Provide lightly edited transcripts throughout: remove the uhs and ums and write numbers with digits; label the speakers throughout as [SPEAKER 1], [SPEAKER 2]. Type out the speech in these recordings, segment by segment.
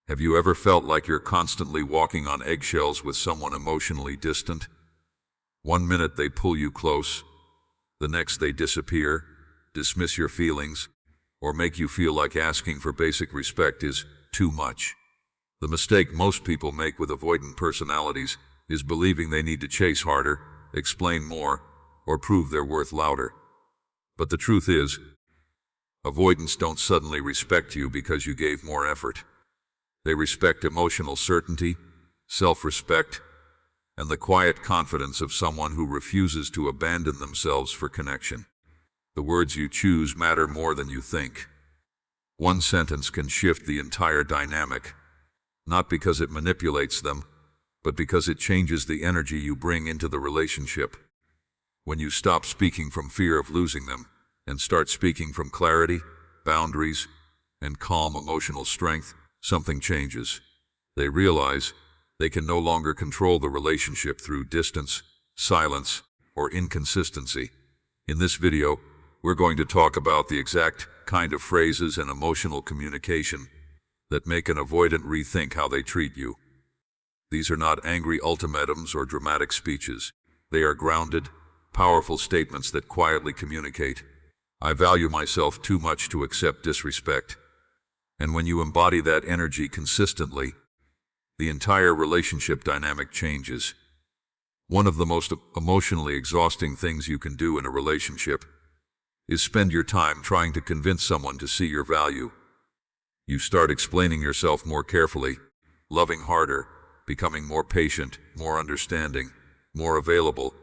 [SPEAKER 1] Have you ever felt like you're constantly walking on eggshells with someone emotionally distant? One minute they pull you close, the next they disappear, dismiss your feelings, or make you feel like asking for basic respect is too much. The mistake most people make with avoidant personalities is believing they need to chase harder, explain more, or prove their worth louder. But the truth is, avoidants don't suddenly respect you because you gave more effort. They respect emotional certainty, self-respect, and the quiet confidence of someone who refuses to abandon themselves for connection. The words you choose matter more than you think. One sentence can shift the entire dynamic, not because it manipulates them, but because it changes the energy you bring into the relationship. When you stop speaking from fear of losing them and start speaking from clarity, boundaries, and calm emotional strength, something changes. They realize they can no longer control the relationship through distance, silence, or inconsistency. In this video, we're going to talk about the exact kind of phrases and emotional communication that make an avoidant rethink how they treat you. These are not angry ultimatums or dramatic speeches. They are grounded, powerful statements that quietly communicate, "I value myself too much to accept disrespect." And when you embody that energy consistently, the entire relationship dynamic changes. One of the most emotionally exhausting things you can do in a relationship is spend your time trying to convince someone to see your value. You start explaining yourself more carefully, loving harder, becoming more patient, more understanding, more available,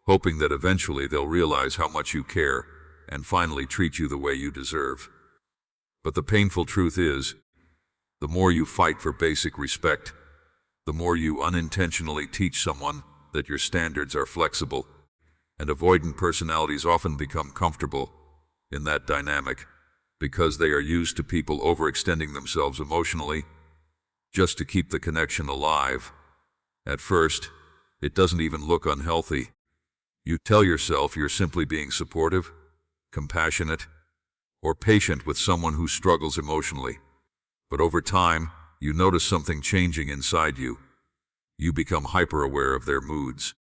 [SPEAKER 1] hoping that eventually they'll realize how much you care and finally treat you the way you deserve. But the painful truth is, the more you fight for basic respect, the more you unintentionally teach someone that your standards are flexible, and avoidant personalities often become comfortable in that dynamic because they are used to people overextending themselves emotionally just to keep the connection alive. At first, it doesn't even look unhealthy. You tell yourself you're simply being supportive, compassionate, or patient with someone who struggles emotionally. But over time, you notice something changing inside you. You become hyper-aware of their moods.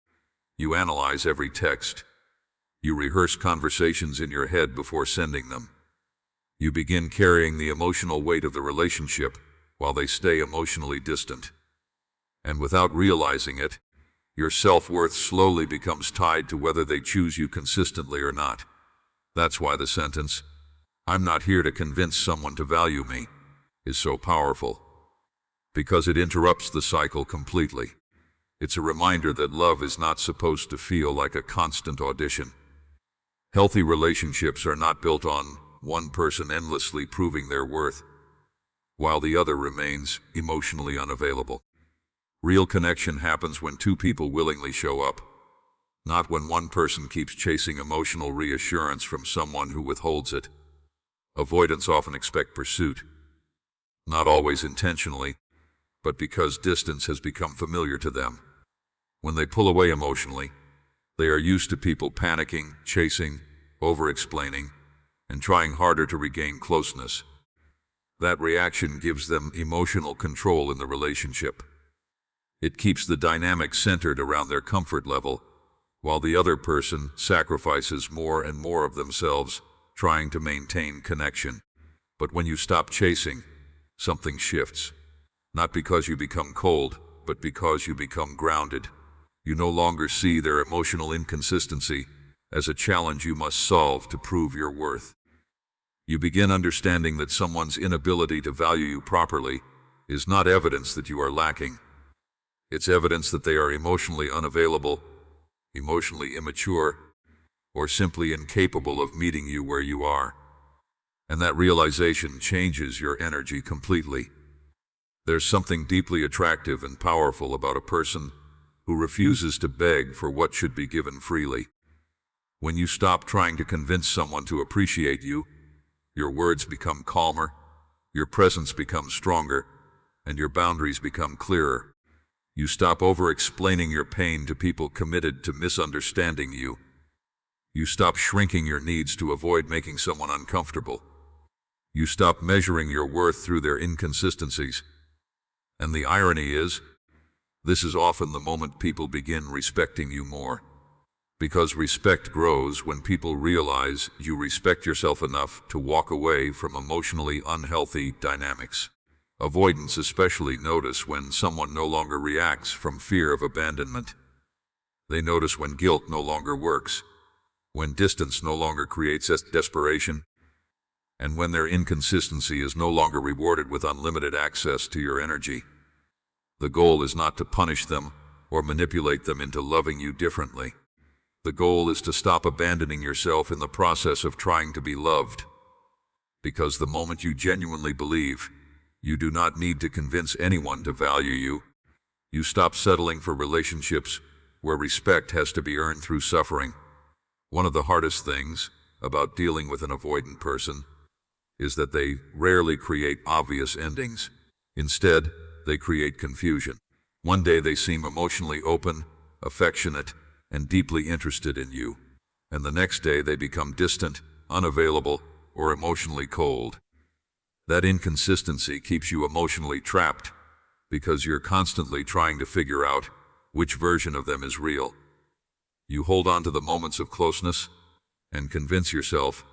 [SPEAKER 1] You analyze every text. You rehearse conversations in your head before sending them. You begin carrying the emotional weight of the relationship while they stay emotionally distant. And without realizing it, your self-worth slowly becomes tied to whether they choose you consistently or not. That's why the sentence, "I'm not here to convince someone to value me," is so powerful. Because it interrupts the cycle completely. It's a reminder that love is not supposed to feel like a constant audition. Healthy relationships are not built on one person endlessly proving their worth, while the other remains emotionally unavailable. Real connection happens when two people willingly show up, not when one person keeps chasing emotional reassurance from someone who withholds it. Avoidants often expect pursuit, not always intentionally, but because distance has become familiar to them. When they pull away emotionally, they are used to people panicking, chasing, over-explaining, and trying harder to regain closeness. That reaction gives them emotional control in the relationship. It keeps the dynamic centered around their comfort level, while the other person sacrifices more and more of themselves trying to maintain connection. But when you stop chasing, something shifts. Not because you become cold, but because you become grounded. You no longer see their emotional inconsistency as a challenge you must solve to prove your worth. You begin understanding that someone's inability to value you properly is not evidence that you are lacking. It's evidence that they are emotionally unavailable, emotionally immature, or simply incapable of meeting you where you are. And that realization changes your energy completely. There's something deeply attractive and powerful about a person who refuses to beg for what should be given freely. When you stop trying to convince someone to appreciate you, your words become calmer, your presence becomes stronger, and your boundaries become clearer. You stop over-explaining your pain to people committed to misunderstanding you. You stop shrinking your needs to avoid making someone uncomfortable. You stop measuring your worth through their inconsistencies And the irony is, this is often the moment people begin respecting you more. Because respect grows when people realize you respect yourself enough to walk away from emotionally unhealthy dynamics. Avoidants especially notice when someone no longer reacts from fear of abandonment. They notice when guilt no longer works, when distance no longer creates desperation, and when their inconsistency is no longer rewarded with unlimited access to your energy. The goal is not to punish them or manipulate them into loving you differently. The goal is to stop abandoning yourself in the process of trying to be loved. Because the moment you genuinely believe you do not need to convince anyone to value you, you stop settling for relationships where respect has to be earned through suffering. One of the hardest things about dealing with an avoidant person is that they rarely create obvious endings. Instead, they create confusion. One day they seem emotionally open, affectionate, and deeply interested in you, and the next day they become distant, unavailable, or emotionally cold. That inconsistency keeps you emotionally trapped because you're constantly trying to figure out which version of them is real. You hold on to the moments of closeness and convince yourself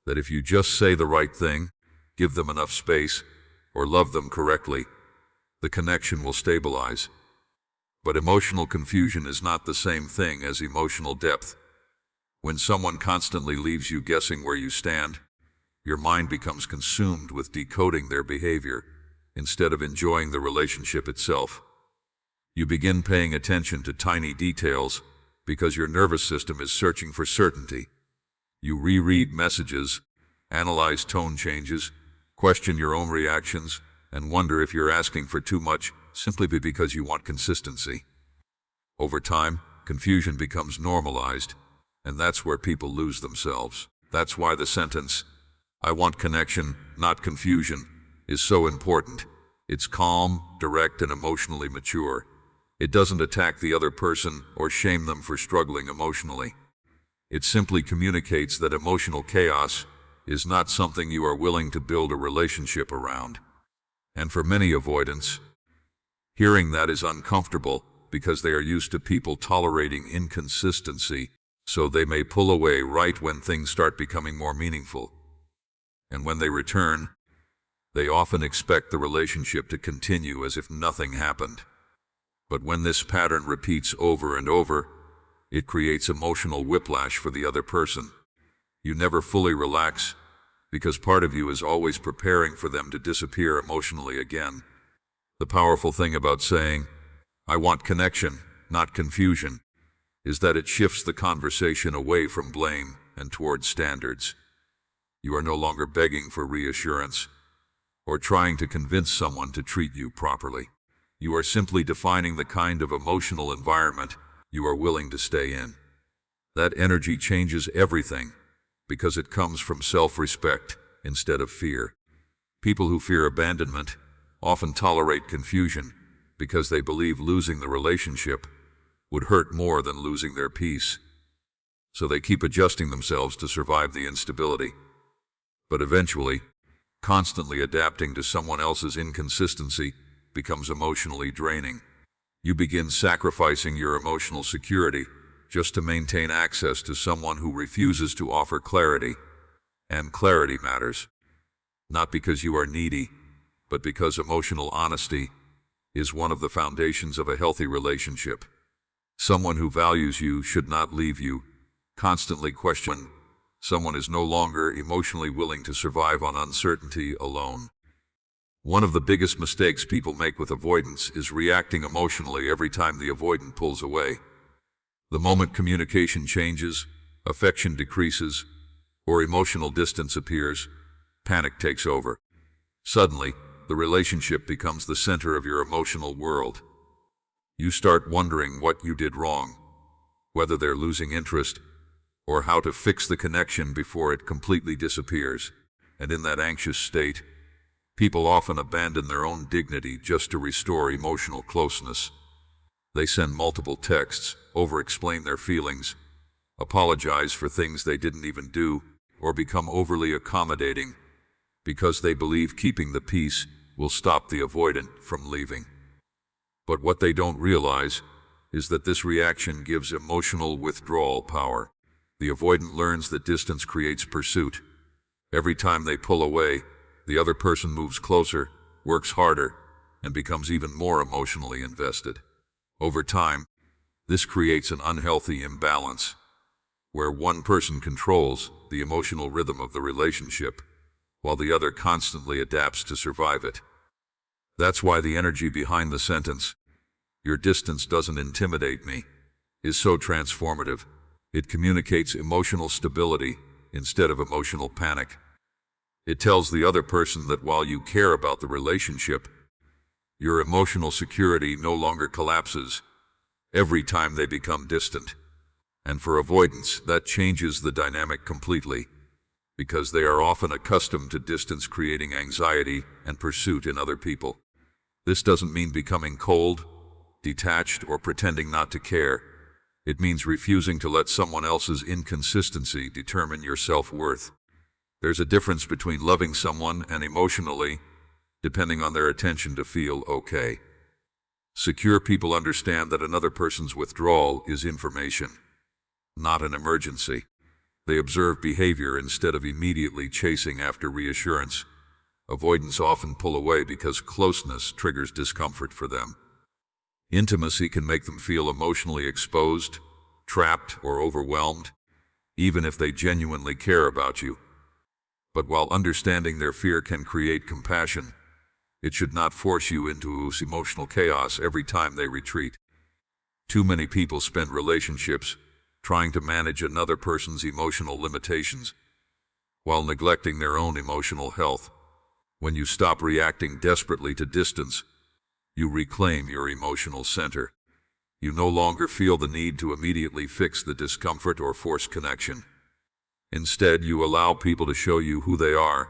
[SPEAKER 1] that if you just say the right thing, give them enough space, or love them correctly, the connection will stabilize. But emotional confusion is not the same thing as emotional depth. When someone constantly leaves you guessing where you stand, your mind becomes consumed with decoding their behavior instead of enjoying the relationship itself. You begin paying attention to tiny details because your nervous system is searching for certainty. You reread messages, analyze tone changes, question your own reactions, and wonder if you're asking for too much simply because you want consistency. Over time, confusion becomes normalized, and that's where people lose themselves. That's why the sentence, "I want connection, not confusion," is so important. It's calm, direct, and emotionally mature. It doesn't attack the other person or shame them for struggling emotionally. It simply communicates that emotional chaos is not something you are willing to build a relationship around. And for many avoidants, hearing that is uncomfortable because they are used to people tolerating inconsistency, so they may pull away right when things start becoming more meaningful. And when they return, they often expect the relationship to continue as if nothing happened. But when this pattern repeats over and over, it creates emotional whiplash for the other person. You never fully relax because part of you is always preparing for them to disappear emotionally again. The powerful thing about saying, "I want connection, not confusion," is that it shifts the conversation away from blame and towards standards. You are no longer begging for reassurance or trying to convince someone to treat you properly. You are simply defining the kind of emotional environment you are willing to stay in. That energy changes everything because it comes from self-respect instead of fear. People who fear abandonment often tolerate confusion because they believe losing the relationship would hurt more than losing their peace. So they keep adjusting themselves to survive the instability. But eventually, constantly adapting to someone else's inconsistency becomes emotionally draining. You begin sacrificing your emotional security just to maintain access to someone who refuses to offer clarity. And clarity matters, not because you are needy, but because emotional honesty is one of the foundations of a healthy relationship. Someone who values you should not leave you constantly questioning. Someone is no longer emotionally willing to survive on uncertainty alone. One of the biggest mistakes people make with avoidance is reacting emotionally every time the avoidant pulls away. The moment communication changes, affection decreases, or emotional distance appears, panic takes over. Suddenly, the relationship becomes the center of your emotional world. You start wondering what you did wrong, whether they're losing interest, or how to fix the connection before it completely disappears. And in that anxious state, people often abandon their own dignity just to restore emotional closeness. They send multiple texts, overexplain their feelings, apologize for things they didn't even do, or become overly accommodating because they believe keeping the peace will stop the avoidant from leaving. But what they don't realize is that this reaction gives emotional withdrawal power. The avoidant learns that distance creates pursuit. Every time they pull away, the other person moves closer, works harder, and becomes even more emotionally invested. Over time, this creates an unhealthy imbalance, where one person controls the emotional rhythm of the relationship, while the other constantly adapts to survive it. That's why the energy behind the sentence, "Your distance doesn't intimidate me," is so transformative. It communicates emotional stability instead of emotional panic. It tells the other person that while you care about the relationship, your emotional security no longer collapses every time they become distant. And for avoidance, that changes the dynamic completely, because they are often accustomed to distance creating anxiety and pursuit in other people. This doesn't mean becoming cold, detached, or pretending not to care. It means refusing to let someone else's inconsistency determine your self-worth. There's a difference between loving someone and emotionally depending on their attention to feel okay. Secure people understand that another person's withdrawal is information, not an emergency. They observe behavior instead of immediately chasing after reassurance. Avoidants often pull away because closeness triggers discomfort for them. Intimacy can make them feel emotionally exposed, trapped, or overwhelmed, even if they genuinely care about you. But while understanding their fear can create compassion, it should not force you into emotional chaos every time they retreat. Too many people spend relationships trying to manage another person's emotional limitations while neglecting their own emotional health. When you stop reacting desperately to distance, you reclaim your emotional center. You no longer feel the need to immediately fix the discomfort or force connection. Instead, you allow people to show you who they are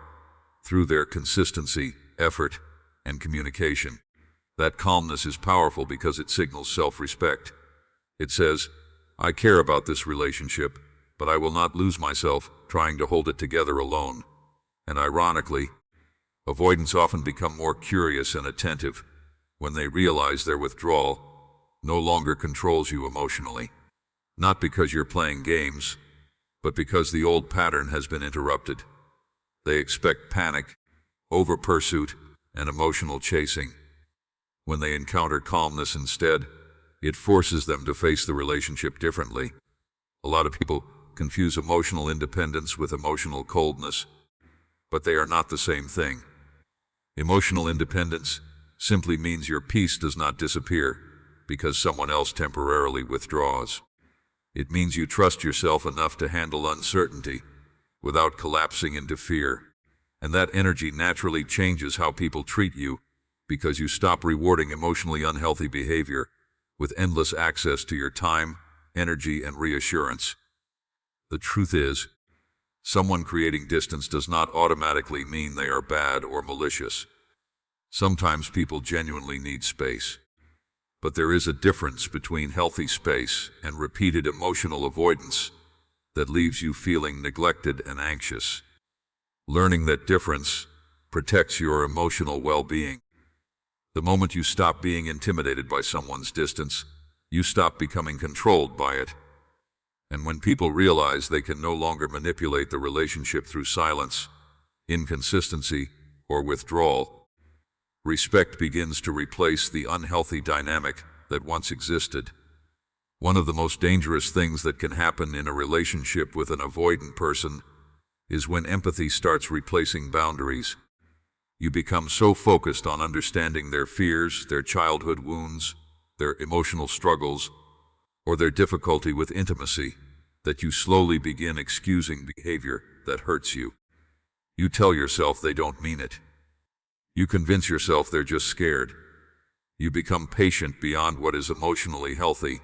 [SPEAKER 1] through their consistency, effort, and communication. That calmness is powerful because it signals self-respect. It says, "I care about this relationship, but I will not lose myself trying to hold it together alone." And ironically, avoidants often become more curious and attentive when they realize their withdrawal no longer controls you emotionally. Not because you're playing games, but because the old pattern has been interrupted. They expect panic, over-pursuit, and emotional chasing. When they encounter calmness instead, it forces them to face the relationship differently. A lot of people confuse emotional independence with emotional coldness, but they are not the same thing. Emotional independence simply means your peace does not disappear because someone else temporarily withdraws. It means you trust yourself enough to handle uncertainty without collapsing into fear. And that energy naturally changes how people treat you because you stop rewarding emotionally unhealthy behavior with endless access to your time, energy, and reassurance. The truth is, someone creating distance does not automatically mean they are bad or malicious. Sometimes people genuinely need space. But there is a difference between healthy space and repeated emotional avoidance that leaves you feeling neglected and anxious. Learning that difference protects your emotional well-being. The moment you stop being intimidated by someone's distance, you stop becoming controlled by it. And when people realize they can no longer manipulate the relationship through silence, inconsistency, or withdrawal, respect begins to replace the unhealthy dynamic that once existed. One of the most dangerous things that can happen in a relationship with an avoidant person is when empathy starts replacing boundaries. You become so focused on understanding their fears, their childhood wounds, their emotional struggles, or their difficulty with intimacy, that you slowly begin excusing behavior that hurts you. You tell yourself they don't mean it. You convince yourself they're just scared. You become patient beyond what is emotionally healthy,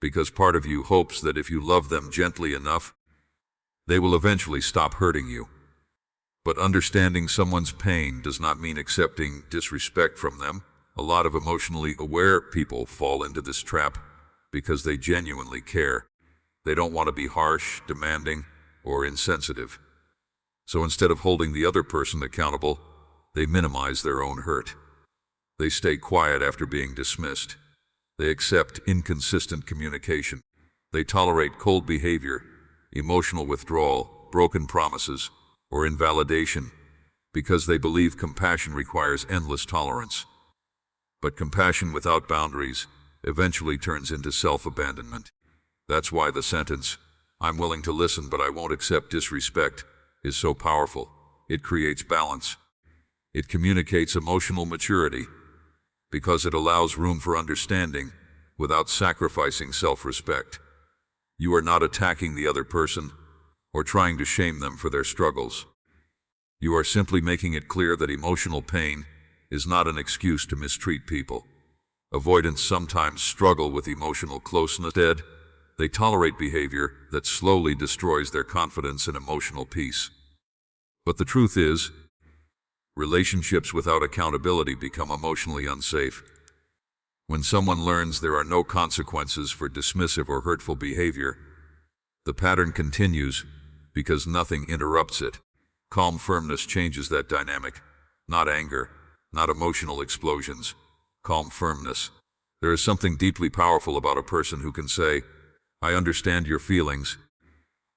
[SPEAKER 1] because part of you hopes that if you love them gently enough, they will eventually stop hurting you. But understanding someone's pain does not mean accepting disrespect from them. A lot of emotionally aware people fall into this trap because they genuinely care. They don't want to be harsh, demanding, or insensitive. So instead of holding the other person accountable, they minimize their own hurt. They stay quiet after being dismissed. They accept inconsistent communication. They tolerate cold behavior, emotional withdrawal, broken promises, or invalidation because they believe compassion requires endless tolerance. But compassion without boundaries eventually turns into self-abandonment. That's why the sentence, "I'm willing to listen but I won't accept disrespect," is so powerful. It creates balance. It communicates emotional maturity because it allows room for understanding without sacrificing self-respect. You are not attacking the other person or trying to shame them for their struggles. You are simply making it clear that emotional pain is not an excuse to mistreat people. Avoidants sometimes struggle with emotional closeness. Instead, they tolerate behavior that slowly destroys their confidence and emotional peace. But the truth is, relationships without accountability become emotionally unsafe. When someone learns there are no consequences for dismissive or hurtful behavior, the pattern continues because nothing interrupts it. Calm firmness changes that dynamic. Not anger, not emotional explosions. Calm firmness. There is something deeply powerful about a person who can say, "I understand your feelings,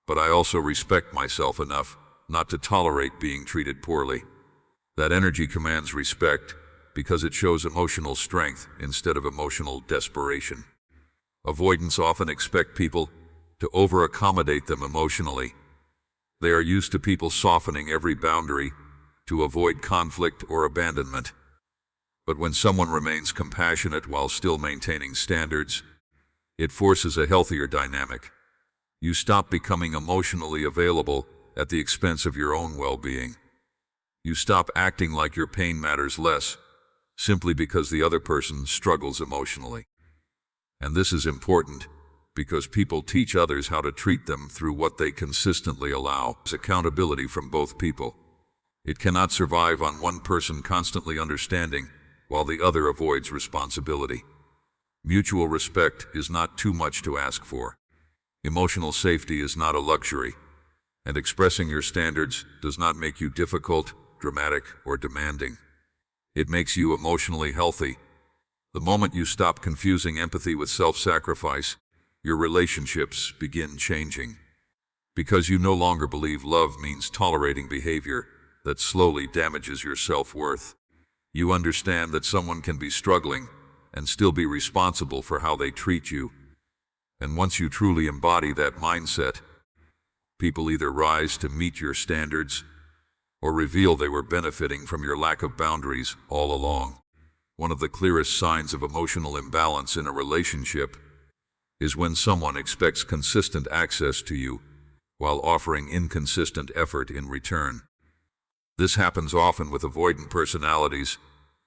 [SPEAKER 1] but I also respect myself enough not to tolerate being treated poorly." That energy commands respect because it shows emotional strength instead of emotional desperation. Avoidants often expect people to over-accommodate them emotionally. They are used to people softening every boundary to avoid conflict or abandonment. But when someone remains compassionate while still maintaining standards, it forces a healthier dynamic. You stop becoming emotionally available at the expense of your own well-being. You stop acting like your pain matters less, simply because the other person struggles emotionally. And this is important because people teach others how to treat them through what they consistently allow. It's accountability from both people. It cannot survive on one person constantly understanding while the other avoids responsibility. Mutual respect is not too much to ask for. Emotional safety is not a luxury, and expressing your standards does not make you difficult, dramatic, or demanding. It makes you emotionally healthy. The moment you stop confusing empathy with self-sacrifice, your relationships begin changing. Because you no longer believe love means tolerating behavior that slowly damages your self-worth. You understand that someone can be struggling and still be responsible for how they treat you. And once you truly embody that mindset, people either rise to meet your standards or reveal they were benefiting from your lack of boundaries all along. One of the clearest signs of emotional imbalance in a relationship is when someone expects consistent access to you while offering inconsistent effort in return. This happens often with avoidant personalities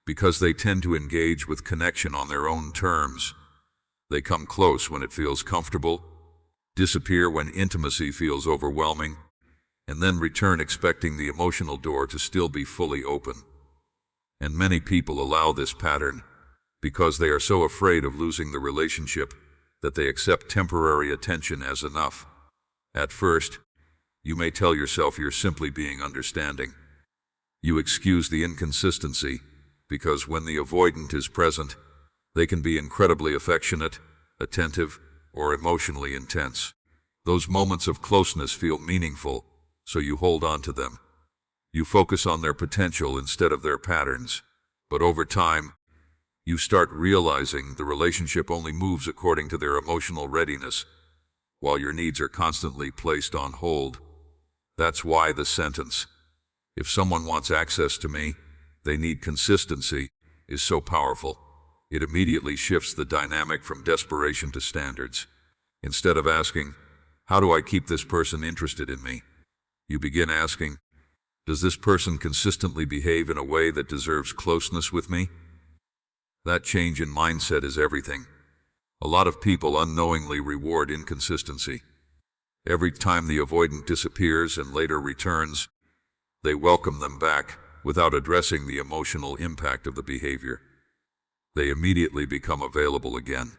[SPEAKER 1] because they tend to engage with connection on their own terms. They come close when it feels comfortable, disappear when intimacy feels overwhelming, and then return expecting the emotional door to still be fully open. And many people allow this pattern because they are so afraid of losing the relationship that they accept temporary attention as enough. At first, you may tell yourself you're simply being understanding. You excuse the inconsistency because when the avoidant is present, they can be incredibly affectionate, attentive, or emotionally intense. Those moments of closeness feel meaningful, so you hold on to them. You focus on their potential instead of their patterns. But over time, you start realizing the relationship only moves according to their emotional readiness, while your needs are constantly placed on hold. That's why the sentence, "If someone wants access to me, they need consistency," is so powerful. It immediately shifts the dynamic from desperation to standards. Instead of asking, "How do I keep this person interested in me?" you begin asking, "Does this person consistently behave in a way that deserves closeness with me?" That change in mindset is everything. A lot of people unknowingly reward inconsistency. Every time the avoidant disappears and later returns, they welcome them back without addressing the emotional impact of the behavior. They immediately become available again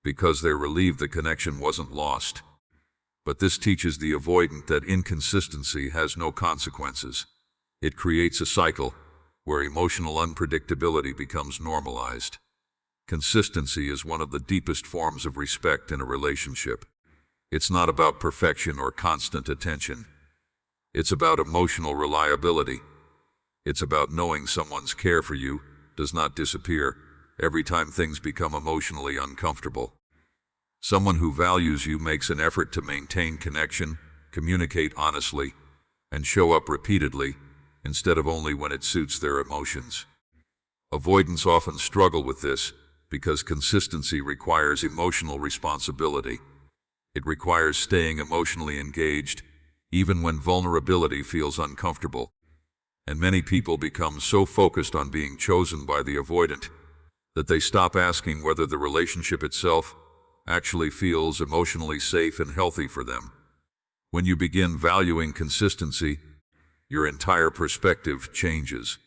[SPEAKER 1] because they're relieved the connection wasn't lost. But this teaches the avoidant that inconsistency has no consequences. It creates a cycle where emotional unpredictability becomes normalized. Consistency is one of the deepest forms of respect in a relationship. It's not about perfection or constant attention. It's about emotional reliability. It's about knowing someone's care for you does not disappear every time things become emotionally uncomfortable. Someone who values you makes an effort to maintain connection, communicate honestly, and show up repeatedly, instead of only when it suits their emotions. Avoidants often struggle with this because consistency requires emotional responsibility. It requires staying emotionally engaged, even when vulnerability feels uncomfortable. And many people become so focused on being chosen by the avoidant that they stop asking whether the relationship itself actually feels emotionally safe and healthy for them. When you begin valuing consistency, your entire perspective changes.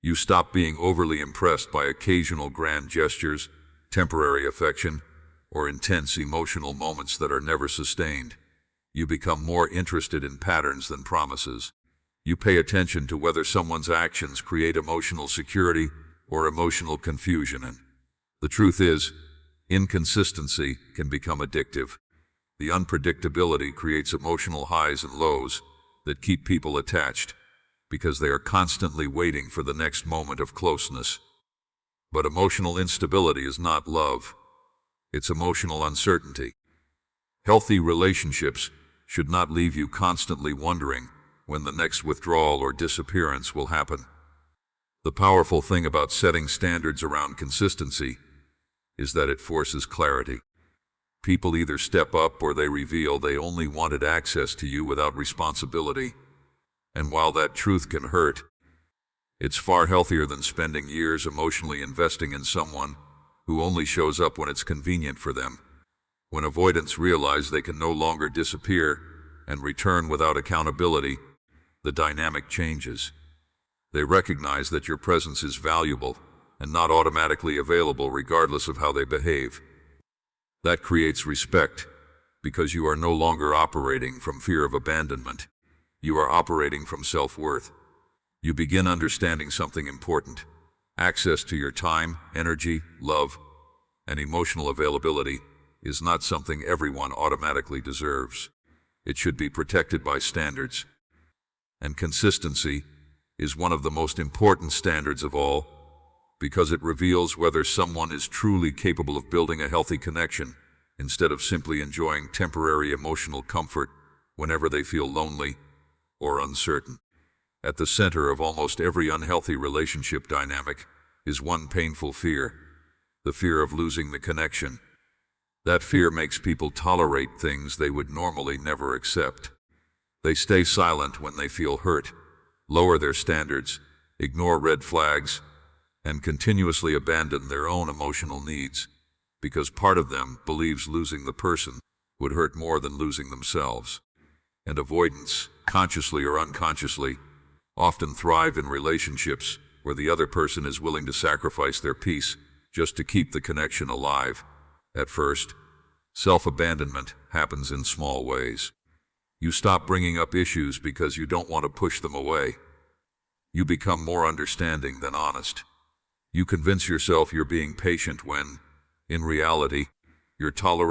[SPEAKER 1] You stop being overly impressed by occasional grand gestures, temporary affection, or intense emotional moments that are never sustained. You become more interested in patterns than promises. You pay attention to whether someone's actions create emotional security or emotional confusion. And the truth is, inconsistency can become addictive. The unpredictability creates emotional highs and lows that keep people attached because they are constantly waiting for the next moment of closeness. But emotional instability is not love. It's emotional uncertainty. Healthy relationships should not leave you constantly wondering when the next withdrawal or disappearance will happen. The powerful thing about setting standards around consistency is that it forces clarity. People either step up or they reveal they only wanted access to you without responsibility. And while that truth can hurt, it's far healthier than spending years emotionally investing in someone who only shows up when it's convenient for them. When avoidants realize they can no longer disappear and return without accountability, the dynamic changes. They recognize that your presence is valuable and not automatically available regardless of how they behave. That creates respect because you are no longer operating from fear of abandonment. You are operating from self-worth. You begin understanding something important. Access to your time, energy, love, and emotional availability is not something everyone automatically deserves. It should be protected by standards. And consistency is one of the most important standards of all because it reveals whether someone is truly capable of building a healthy connection instead of simply enjoying temporary emotional comfort whenever they feel lonely or uncertain. At the center of almost every unhealthy relationship dynamic is one painful fear, the fear of losing the connection. That fear makes people tolerate things they would normally never accept. They stay silent when they feel hurt, lower their standards, ignore red flags, and continuously abandon their own emotional needs, because part of them believes losing the person would hurt more than losing themselves. And avoidants, consciously or unconsciously, often thrive in relationships where the other person is willing to sacrifice their peace just to keep the connection alive. At first, self-abandonment happens in small ways. You stop bringing up issues because you don't want to push them away. You become more understanding than honest. You convince yourself you're being patient when, in reality, you're tolerating